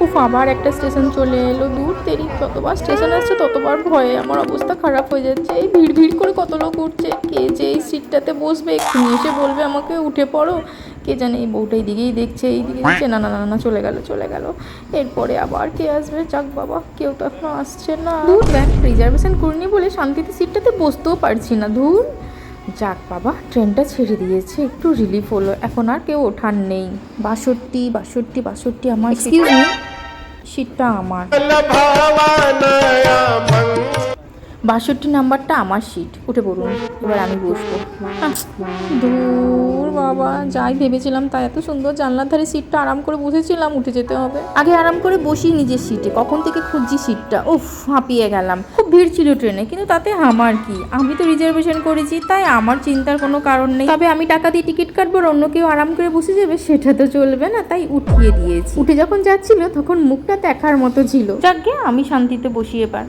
উফ, আবার একটা স্টেশন চলে এলো, দূর তেরি, যতবার স্টেশন আসছে ততবার ভয়ে আমার অবস্থা খারাপ হয়ে যাচ্ছে। এই ভিড় ভিড় করে কত লোক উঠছে, কে যে এই সিটটাতে বসবে এক্ষুনি এসে বলবে আমাকে উঠে পড়ো, কে জানে। এই বউটা এইদিকেই দেখছে, এইদিকে দেখছে, না না না না, চলে গেল চলে গেল। এরপরে আবার কে আসবে? যাক বাবা, কেউ তো এখনো আসছে না। দূর দেখ, রিজার্ভেশন করিনি বলে শান্তিতে সিটটাতে বসতেও পারছি না, ধুর। যাক বাবা, ট্রেনটা ছেড়ে দিয়েছে, একটু রিলিফ হলো, এখন আর কেউ ওঠার নেই। 62 62 62 আমার। এক্সকিউজ মি, সিটটা আমার। 62 নাম্বারটা আমার সিট, উঠে পড়ুন, এবার আমি বসবো। দূর বাবা, যাই ভেবেছিলাম তাই, এত সুন্দর জানলার ধারে সিটটা আরাম করে বসেছিলাম, উঠে যেতে হবে। আগে আরাম করে বসি নিজের সিটে, কখন থেকে খুঁজছি সিটটা, উফ, হাঁপিয়ে গেলাম। খুব ভিড় ছিল ট্রেনে, কিন্তু তাতে আমার কি, আমি তো রিজার্ভেশন করেছি, তাই আমার চিন্তার কোনো কারণ নেই। তবে আমি টাকা দিয়ে টিকিট কাটবো, অন্য কেউ আরাম করে বসে যাবে, সেটা তো চলবে না, তাই উঠিয়ে দিয়েছি। উঠে যখন যাচ্ছিল তখন মুখটা দেখার মতো ছিল। যাক গে, আমি শান্তিতে বসি এবার।